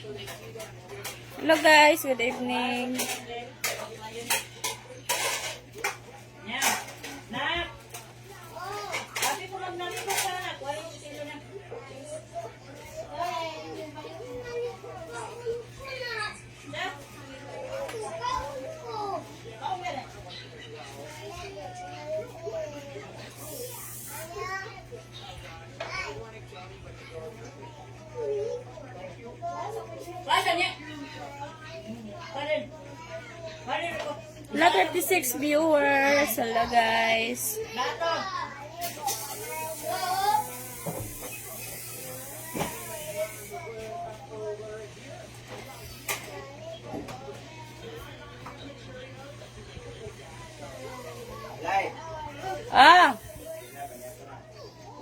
Hello guys, good evening. Hello 36 viewers. Hello guys.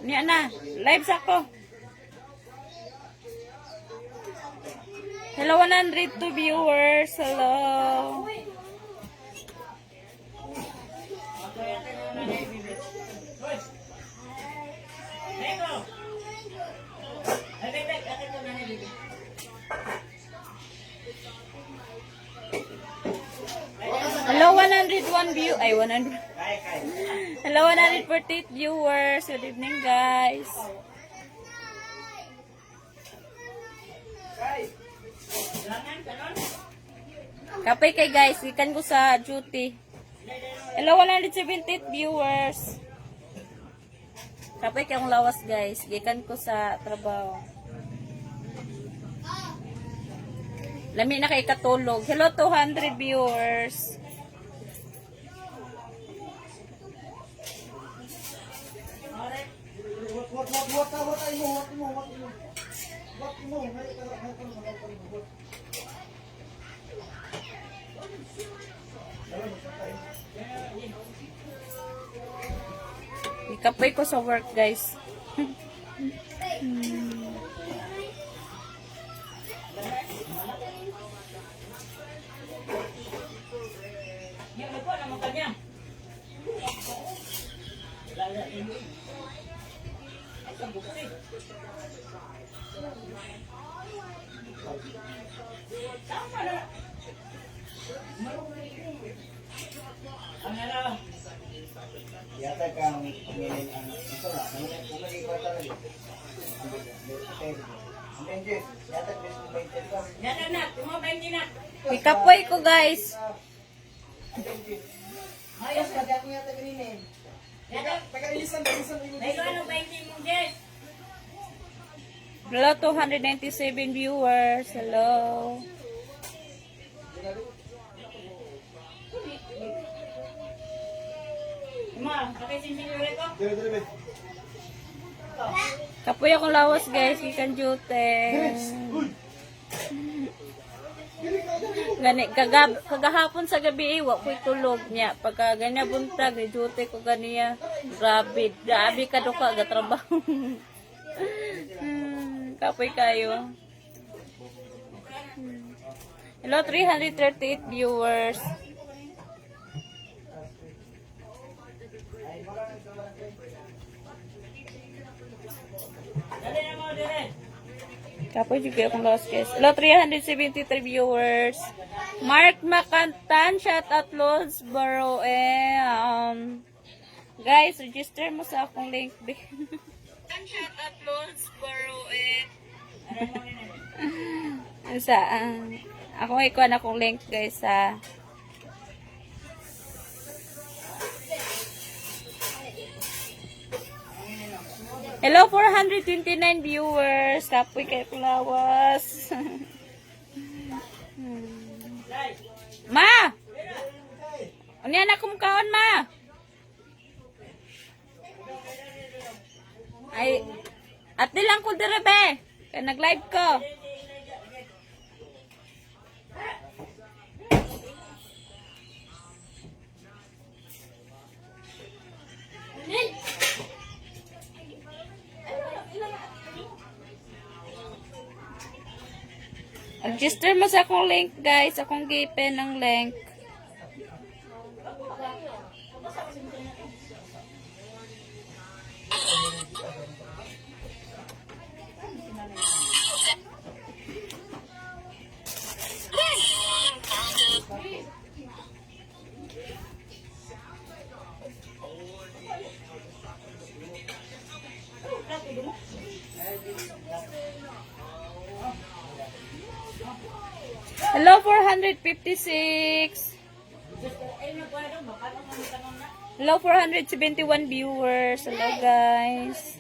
Niya na. Live sa ko. Hello 102 viewers. Hello. Hello 101 view. Ay 100. Hello 148 viewers. Good evening guys. Kapay kay guys, ikan ko sa duty. Hello 178 viewers. Kapay kay akong lawas guys, ikan ko sa trabaho. Lami na kay katulog. Hello 200 viewers. Ikapay ko sa work guys. Yata kang milin ang ito na, kung nag-iba talaga. Yata best mo 20 ka. Yata na, tumabayin din na. Ikapay ko guys. Ayos ka. Yata yata ganinin. Yata, Pagka-ilisan may ano ba yung mong Jess? Hello 297 viewers. Hello. Ma, pakisin ko. Dire. Kapoy akong lawas guys, ikan duty. Gani kagahapon sa gabi wa ko'y tulog niya. Pagka ganyan buntag ni duty ko ganiya. Grabe ka do ka ga trabaho. Kapoy kayo. Hello 338 viewers. Dali na mo, dire. Kapoy juga akong lawas guys. Hello 373 viewers. Mark Makantan, shout out Lodsboro. Guys, register mo sa akong link. Shout out Lodsboro. Sa ako ikuan akong link guys sa Hello 429 viewers. Kapoy kay Pulawas. Ma! Unya na kumkaon ma. Ay at lang ko dire be. Kaya nag-live ko. Register mo sa akong link guys. Akong gipen ng link. Hello, 456. Hello, 471 viewers. Hello, guys.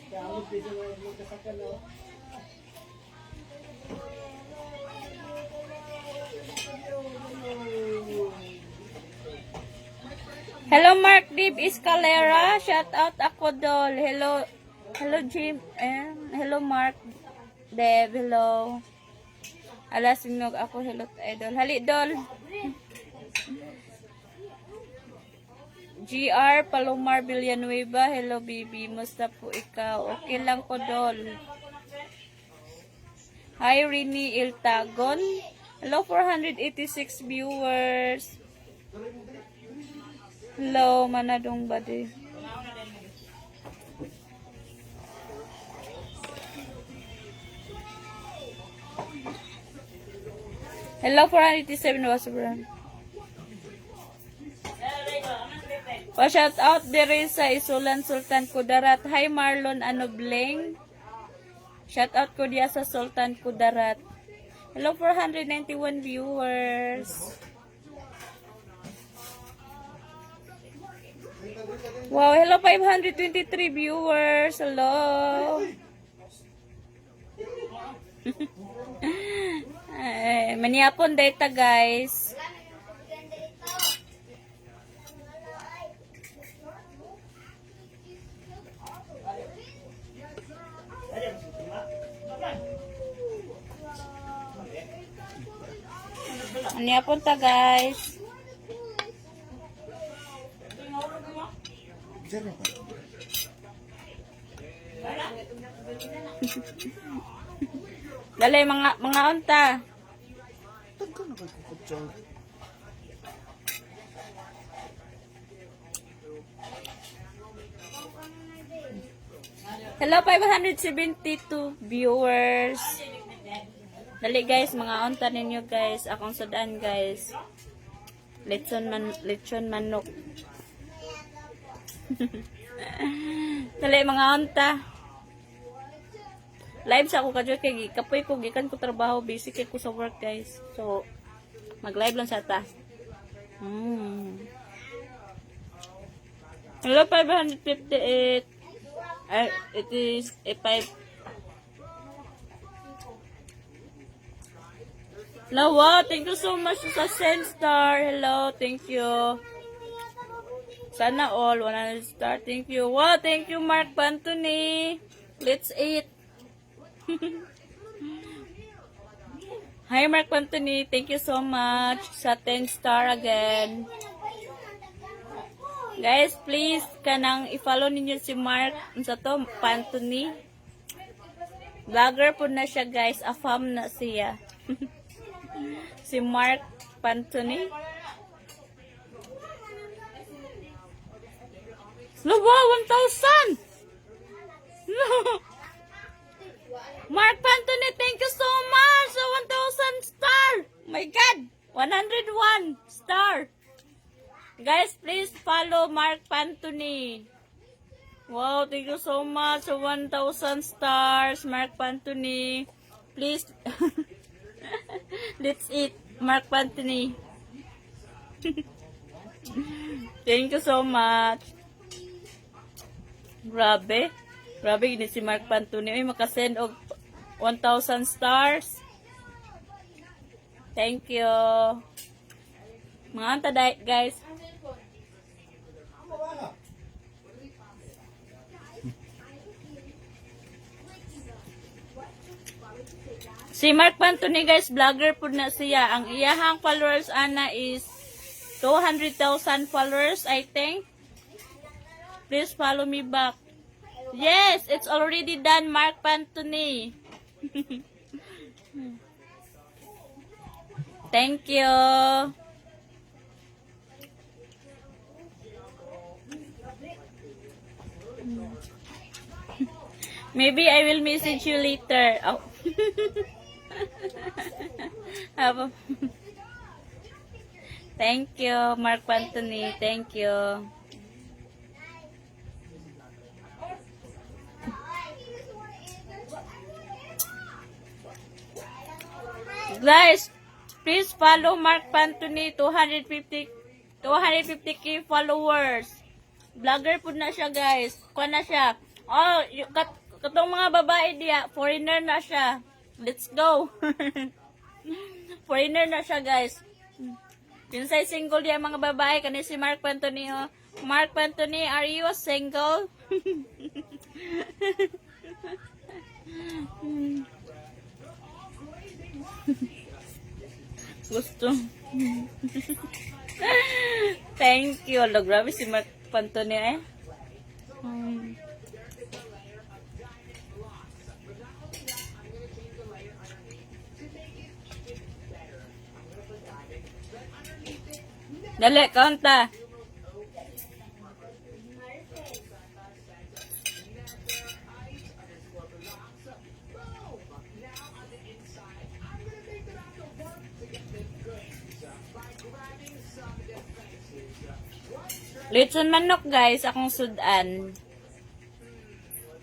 Hello, Mark Deep Escalera. Shout out ako, Dol. Hello, hello, Jim. Hello, Mark Dev. Hello. Alas, sinog ako. Hello, Idol. Hali, Dol. GR Palomar Villanueva. Hello, baby. Musta po ikaw? Okay lang ko, Dol. Hi, Rini Iltagon. Hello, 486 viewers. Hello, Manadong Bade. Hello, 487 was brand. Pa-shout out diri sa Isulan Sultan Kudarat. Hi, Marlon Anobleng. Shout out ko diya sa Sultan Kudarat. Hello, 491 viewers. Wow, hello, 523 viewers. Hello. Ay, maniapon data, guys. Maniapon ta, guys. Dali, mga unta. Hello, 572 viewers. Dali, guys, mga unta ninyo, guys. Akong sadaan, guys. Lechon manok. Dali, mga unta. Live sa ako kadyo kay kapoy ko gikan ko trabaho, basic ko sa work, guys. So mag-live lang sa ta. Hello, 558. It is a 5. Hello, wow, thank you so much sa Senstar. Hello, thank you. Sana all 100 star. Thank you. Wow, thank you, Mark Pantoni. Let's eat. Hi, Mark Pantoni. Thank you so much sa 10 star again. Guys, please kanang i-follow ninyo si Mark sa to Pantoni. Vlogger po na siya, guys. Afam na siya. Si Mark Pantoni. No, wow, 1,000! No! Mark Pantoni, thank you so much sa 1,000 star! My God! 101 star! Guys, please follow Mark Pantoni. Wow, thank you so much sa 1,000 stars, Mark Pantoni. Please, let's eat Mark Pantoni. Thank you so much. Grabe. Grabe, gini si Mark Pantoni. Ay, makasend og 1,000 stars. Thank you. Mga anta, guys. Si Mark Pantoni, guys, vlogger po na siya. Ang iyahang followers, ana, is 200,000 followers, I think. Please follow me back. Yes, it's already done, Mark Pantoni. Thank you. Maybe I will message you later. Oh. Thank you, Mark Pantoni. Thank you. Guys, please follow Mark Pantoni, 250k followers. Vlogger po na siya, guys. Kuha na siya. Oh, katong mga babae diya, foreigner na siya. Let's go. Foreigner na siya, guys. Pinsay single diya mga babae. Kani si Mark Pantoni, oh. Mark Pantoni, are you single? Gusto. Thank you. Alo, grabe si Mark Pantoni eh. Dali, kaunta. Lechon manok, guys, akong sudan.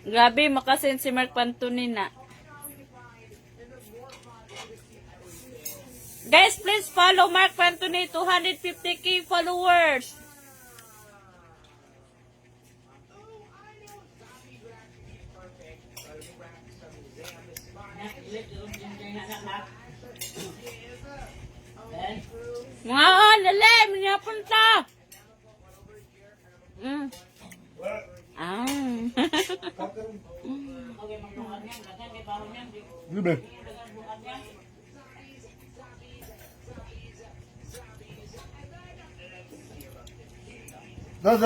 Grabe, makasin si Mark Pantoni na. Guys, please follow Mark Pantoni, 250k followers. Mga lali, mga punta. Libre. Da.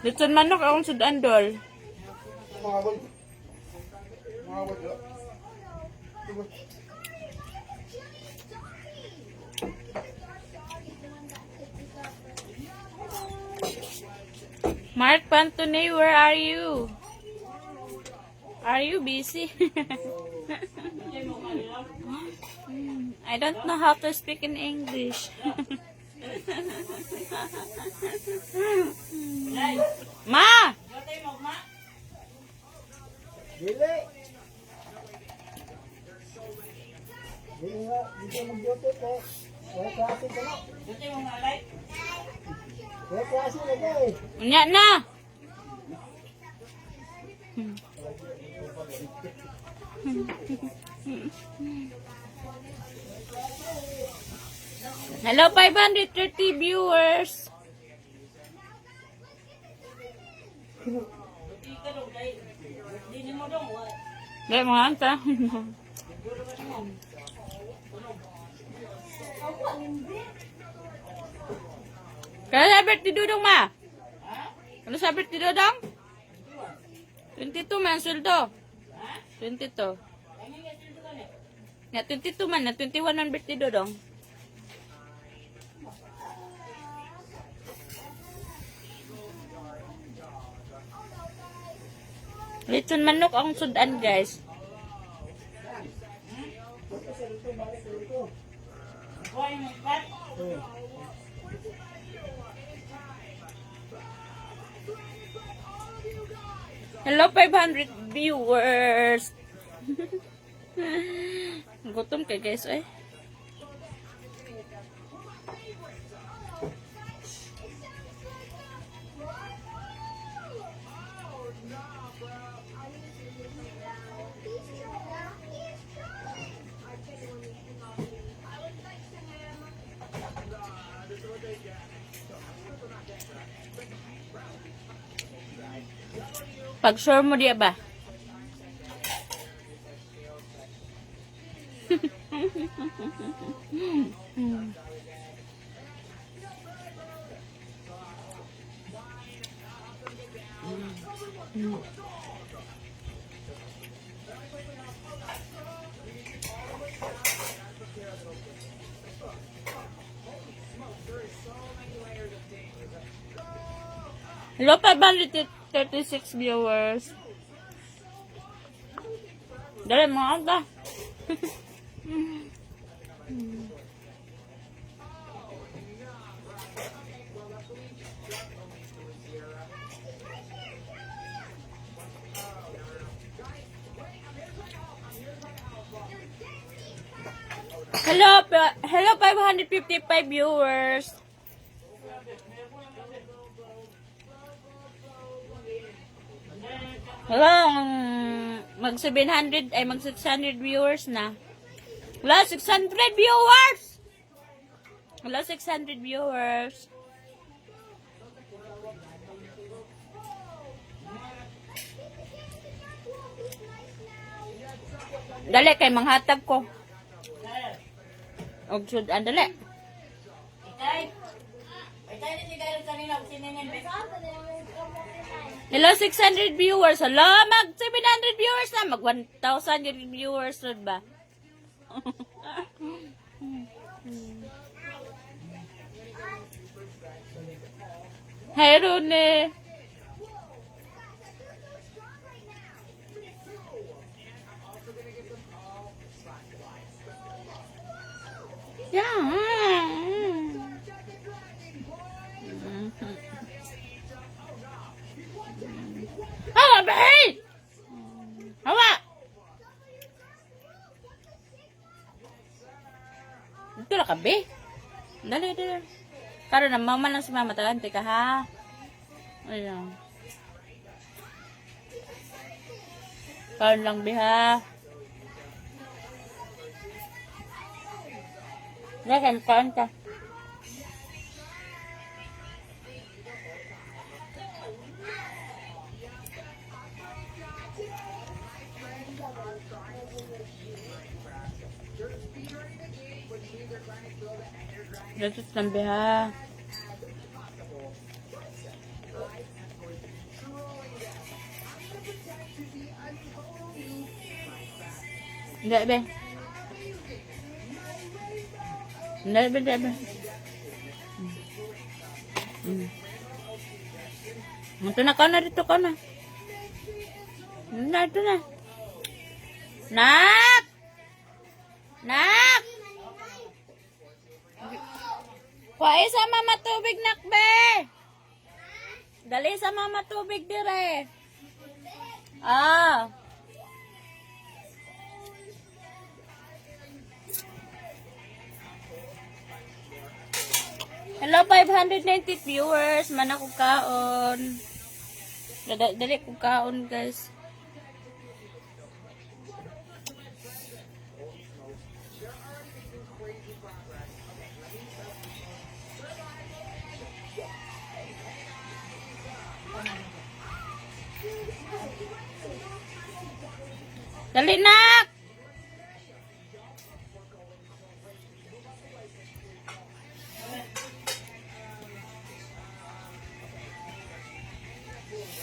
Lechon manok akong sudan dol. Mawawal. Mark Pantoni, where are you? Are you busy? I don't know how to speak in English. Ma! Dili. Dili nga, dito mag-jote ko. Kaya klase ka na. Kaya klase na ka eh. Unya na! Hello, 530 viewers. Dahil mga anta. Kaya sabi ti Dudong, ma? Ano sabi ti Dudong? 22 man, sweldo. 22. Ya, 22 man na. 21 man birthday Dudong. Lechon manok ang sudan, guys. Hello, 500 viewers. Gutom kay guys, eh. Pag-sure mo diya ba? Hello, 536 viewers. Dali mo ka. Hello 555 viewers. Hello, mag 700 ay mag 600 viewers na. Wala 600 viewers. Wala 600 viewers. Dali kay manghatag ko. Og sud dali. Itay. Itay din si Gail kanina. Sininin. Hello 600 viewers. Hello mag 700 viewers na. Mag 1,000 yung viewers rin ba? Hi Rune. Yeah. Hawa, bahay! Hawa! Dito na ka, be. Dali, dali. Karoon na, mama lang si mama. Tagantay ka, ha? Ayan. Karoon lang, be, ha? Dagan, karoon ka. Dapat lang, be, ha? Hindi, be. Hindi, be, hindi, be. Ito na, ka na dito, ka na. Ito na. Nak! Nak! Kuha sa mama tubig, nak, be. Dali sa mama tubig, dire. Ah. Hello, 590 viewers. Mana ko kaon. Dali ko kaon, guys. Dali, nak!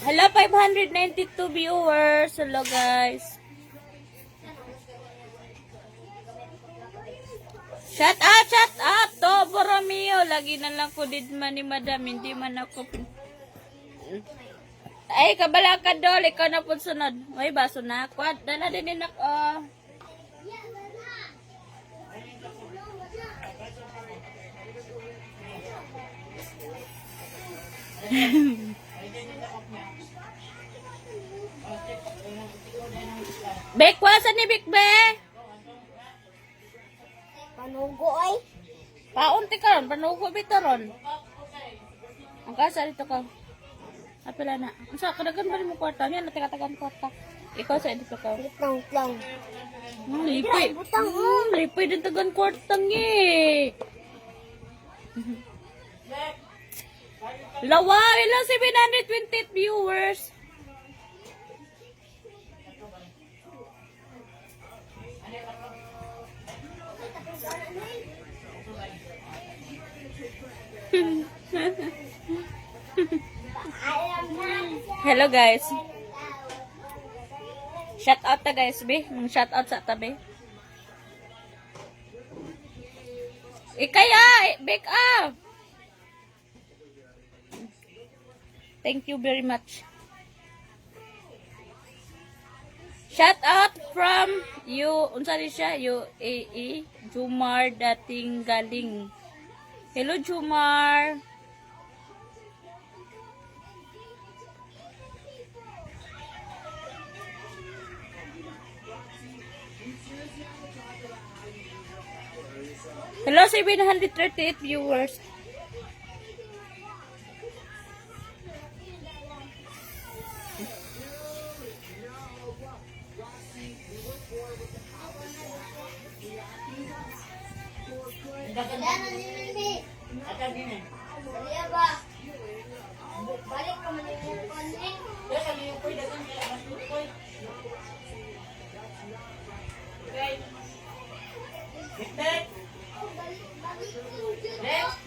Hello, 592 viewers. Hello, guys. Shout out. Tobo Romeo. Lagi na lang ko didman ni madam. Hindi man ako... Ay, kabala ka dol. Ikaw na po sunod. Uy, baso na. Kwad. Dala din ninak. Bekwasan ni Bikbe. Panugo ay. Paunti ka ron. Panugo bitaron. Ang kasa dito ka. Apila na. Sa kadagan ba mo kwarta? Yan, natikatagan kwarta. Ikaw sa dito ka. Lang. Lipoy. Lipoy din tagan kwartang eh. Lawa, ilang 728 viewers. Hello guys. Shout out ta guys, be. Shout out sa tabi. Ikaya, bake up. Thank you very much. Shout out from you, unsa ni siya? UAE, Jumar dating galing. Hello Jumar. Hello, 738 viewers. Ata din eh. Balik ka man yung panlik. Kaya sabi yung koy, dagan nila mas koy. Okay. Bitek. Next.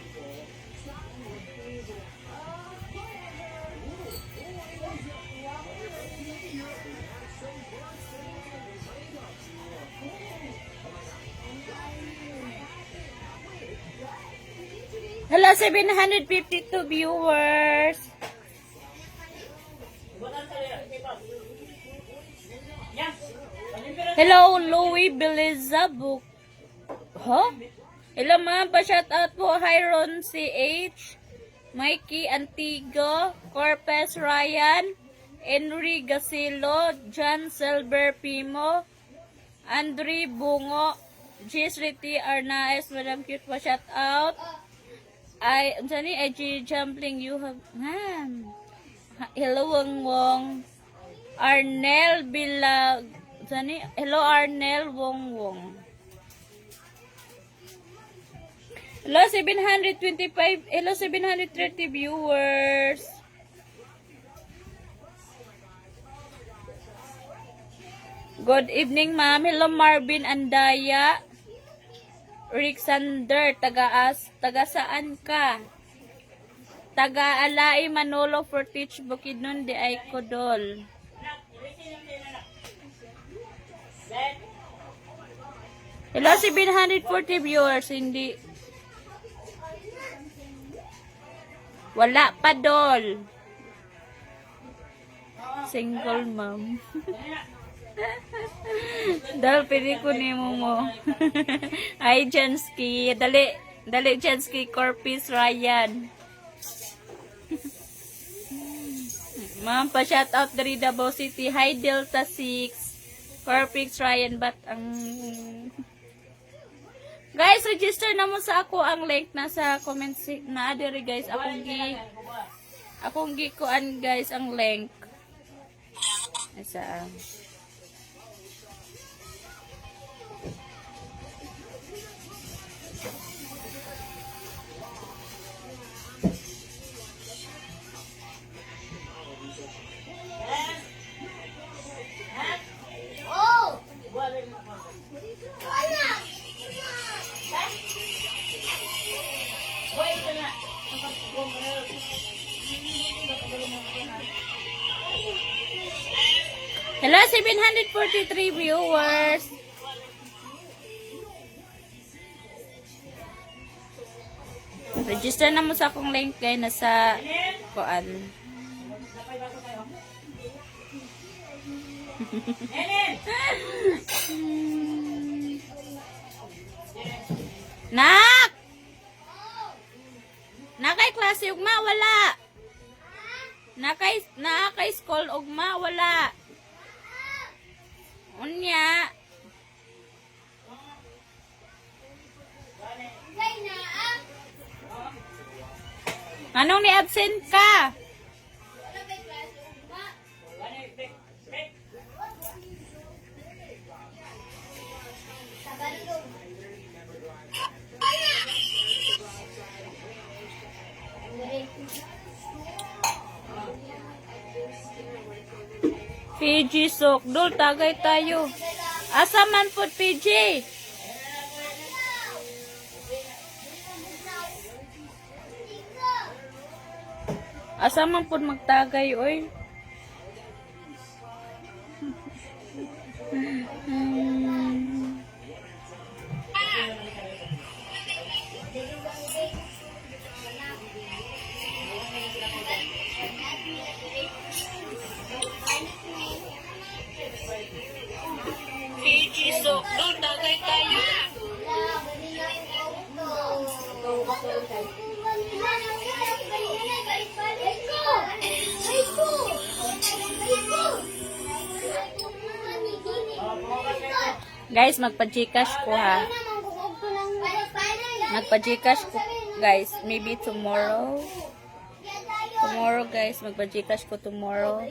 Hello, 752 viewers. Bukan saya. Yan. Hello, Louie Belizabuk. Huh? Hello, ma'am. Pa-shout out po. Hi, Ron CH. Mikey Antigo. Corpus Ryan. Henry Gasilo. John Silver Pimo. Andre Bungo. Jis Riti Arnaes. Madam Cute po. Shout out. Sani, IG Jumpling. You have... Hello, Wong Wong. Arnel Bilag. Sani, hello, Arnel Wong Wong. Hello, 725. Hello, 730 viewers. Good evening, ma'am. Hello, Marvin Andaya. Rixander, taga saan ka? Taga Alai Manolo for Teach Bukidnon de ay Kodol. Hello, 740 viewers. Hindi. Wala pa, Dol. Single mom. Dal, pili ko ni mo. Ay, Jansky. Dali, Jansky. Corpus Ryan. Ma'am, pa-shout out dari Davao City. Hi, Delta 6. Corpus Ryan. But ang... Guys, register na mo sa ako ang link nasa comment na diri guys. Akong gikuan guys ang link. Asa Hello, 743 viewers. Register na mo sa akong link kay nasa kuan. Nak! Nakay klase ugma wala. Nakay school ugma wala. Unya. Anong ni absent ka? PG Sokdol, tagay tayo. Asa man po PG? Asa man po magtagay, oy? PG Sokdol, tagay tayo. Guys, magpa-Gcash ko ha. Magpa-Gcash ko, guys. Maybe tomorrow. Tomorrow, guys. Magpa-Gcash ko tomorrow.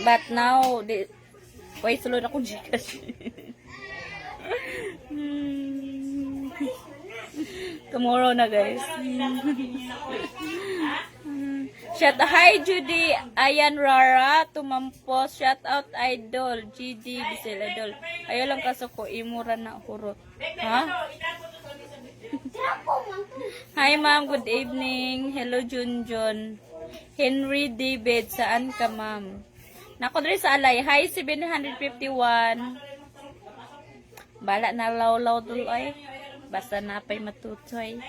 But now, wait, sulod akong Gcash. Tomorrow na, guys. Hi, Judy. Ayan, Rara. Tumampos. Shout out, Idol. GD. Bisil, Idol. Ayaw lang kaso ko. Imura na hurot. Ha? Hi, ma'am. Good evening. Hello, Junjun. Henry David. Saan ka, ma'am? Nako, dali sa alay. Hi, 751. Bala na law-law duloy. Basta napay matutoy.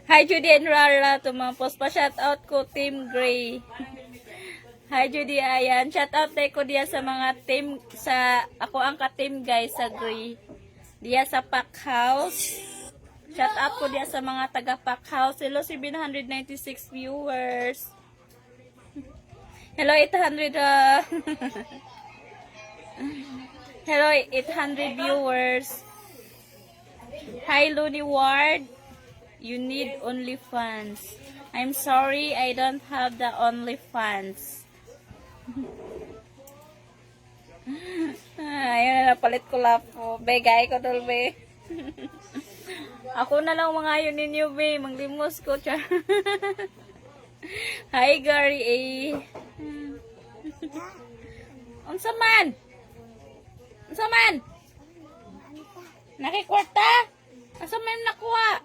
Hi, Judy and Rara. Tumampos pa. Shout out ko, Team Gray. Hi, Judy. Ayan. Shout out tayo ko diya sa mga team. Ako ang ka-team, guys, sa Gray. Diya sa Pack House. Shout out ko diya sa mga taga Pack House. Hello, 796 viewers. Hello, 800. Hello, 800 viewers. Hi, Looney Ward. You need OnlyFans. I'm sorry, I don't have the OnlyFans. Ayun na, napalit ko lang po. Begay ko dul, be. Ako na lang mga yun ninyo, be. Manglimos ko, char. Hi, Gary A. Unsa man? Unsa man? Nakikwarta? Asa man nakuha?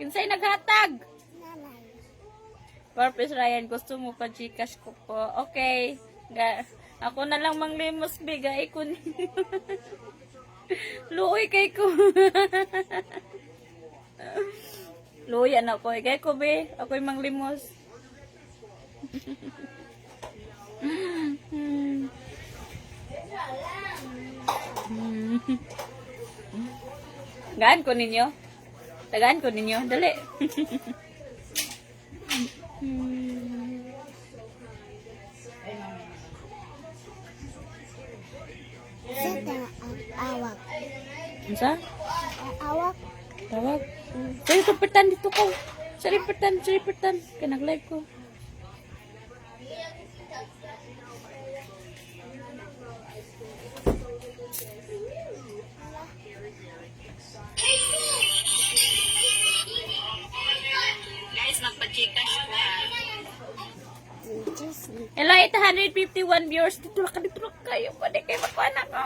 Kinsay naghatag? Purpose Ryan, gusto mo pa Gcash ko po. Okay. Ako na lang manglimos, bigay ko ninyo. Luoy kay ko. Luoy ano ko. Kay ko, be. Ako'y manglimos. Gaan ko ninyo. Tagaan ko ninyo. Dali. Awak. Unsa? Awak. Tawag. Sorry, pertan dito ko. Sorry, pertan. Kaya nag-live ko. Guys, magpa-Gcash ko. Hello, 851 viewers. Dito lang kayo. Pwede kayo magpanak ko.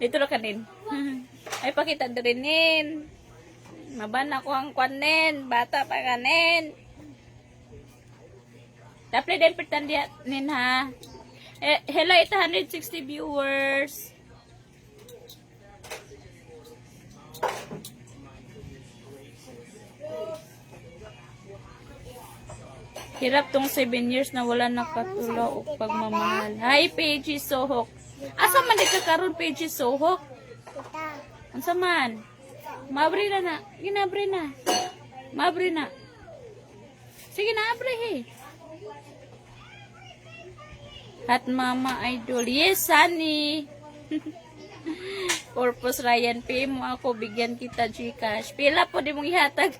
Dito lang kanin. Ay, pakita dirinin. Mabana ko ang kwanin. Bata pa kanin. Dapat din pertandianin ha. Hello, 860 viewers. Hirap tong 7 years na wala nakatulaw o pagmamahal. Hi, Paige Sohok. Asa man di ka karon, Paige Sohok? Asa man? Mabri na na. Ginabri na. Mabri na. Sige na, abri he. Hat Mama Idol. Yes, Sunny. Purpose Ryan, pay mo ako. Bigyan kita Gcash. Pila po di mong ihatag.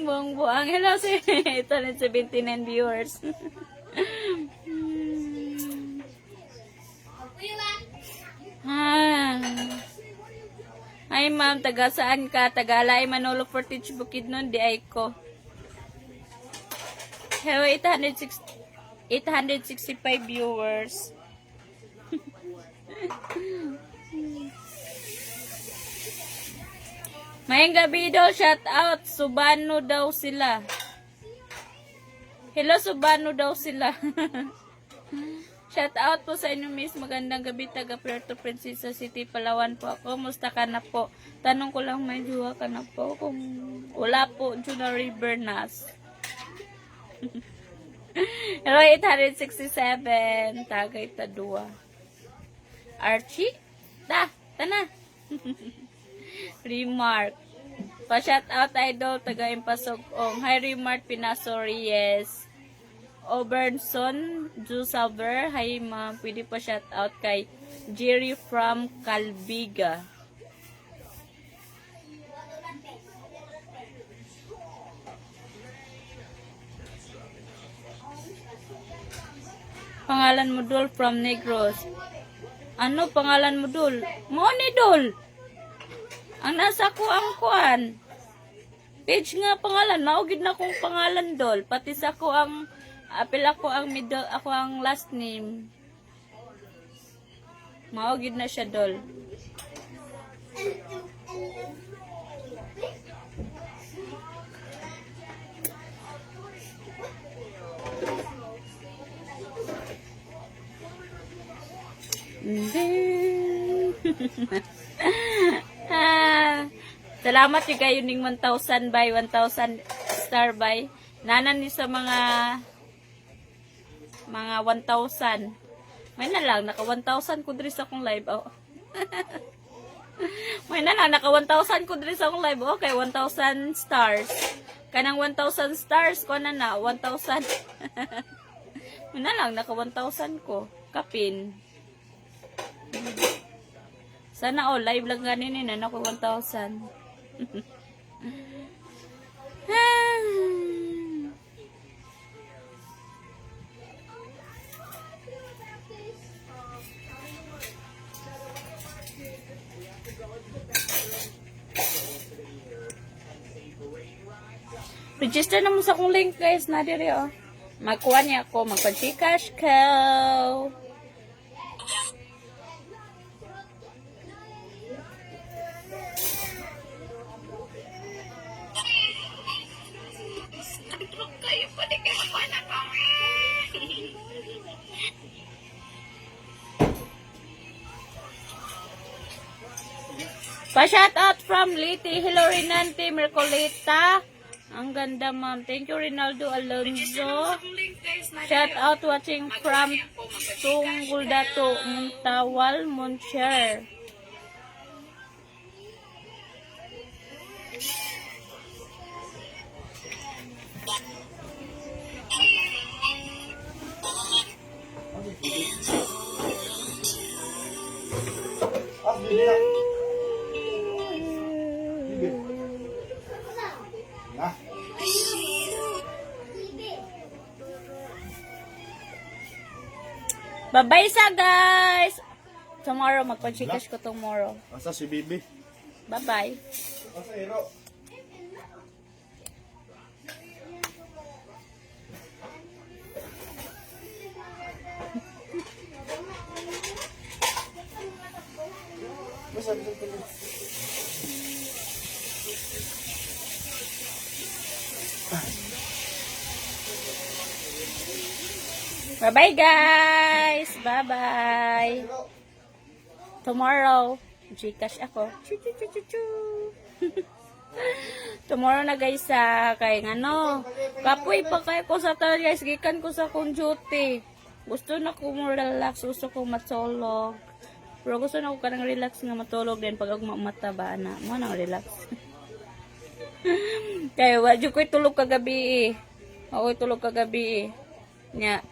Buang-buang. Hello, 879 viewers. Hi, ma'am. Taga saan ka? Taga Alay, Manolo, Fortich, Bukidnon, di ay ko. Hello, 865 viewers. Mayang gabi daw, shout out. Subano daw sila. Hello, Subano daw sila. Shout out po sa inyo, miss. Magandang gabi, taga Puerto Princesa City, Palawan po ako. Musta ka na po? Tanong ko lang, may juwa ka na po? Kung wala po, Juna River Nas. Hello, 867. Tagay Tadua. Archie? Tana. Remark. Pa-shout out idol taga Impasog Hi Remart Pinasori, yes. Obernson Jusaber, hi ma'am. Pwede pa shout out kay Jerry from Calbiga. Pangalan mo Dol from Negros. Ano pangalan mo Dol? Mo ni Dol. Ang nasa ko ang kuan. Page nga pangalan, maugid na kong pangalan Dol. Pati sa ko ang apel ako ang middle, ako ang last name. Maugid na siya Dol. Salamat yung kayo ning 1,000 by 1,000 star by nanan ni sa mga 1,000. May na lang naka 1,000 ko diri sa akong live. Oh. May na lang naka 1,000 ko diri sa akong live. Okay, 1,000 stars. Kanang 1,000 stars ko na 1,000. May na lang naka 1,000 ko. Kapin. Sana live lang ganin na ako 1,000. Register na mo sa akong link guys na diri oh. Magkuha niya ako, magpa-Gcash ko. Pa-shout out from Liti. Hello, Renante Mercoleta. Ang ganda, ma'am. Thank you, Rinaldo Alonzo. Shout out watching from Tungguldato, Muntawal, Moncher. Bili na. Na. Bye-bye sa guys. Tomorrow, magpa-Gcash ko tomorrow. Asa si Bibi? Bye-bye. Asa Hero? Bye-bye guys. Bye-bye. Tomorrow, Gcash ako. Chu-chu-chu-chu-chu. Tomorrow na guys kay ano, kapoy pa kay ko sa tal guys, gikan ko sa kong duty. Gusto na ko mo relax, gusto ko matulog. Pero gusto na ko kanang relax nga matulog din pag ako mataba na. Mo nang relax. Kaya wadyo ko'y tulog kagabi eh. Ako'y tulog kagabi eh. Nya,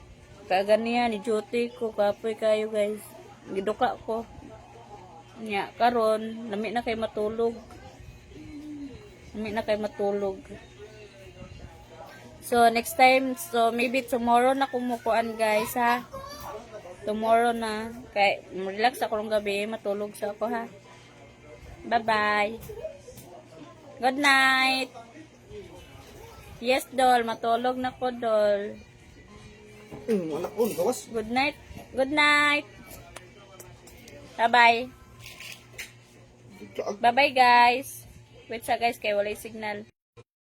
kaganiya ni duty ko, kapoy kayo guys. Giduka ko. Nya, karon lami na kay matulog. Lami na kay matulog. So, next time, so maybe tomorrow na kumukuan guys ha. Tomorrow na. Kay, relax ako ng gabi, matulog sa ako ha. Bye-bye. Good night. Yes, Dol. Matulog na ko, Dol. Anak ko, gawas. Good night. Good night. Bye-bye. Bye-bye, guys. Wait sa guys, kay walay signal.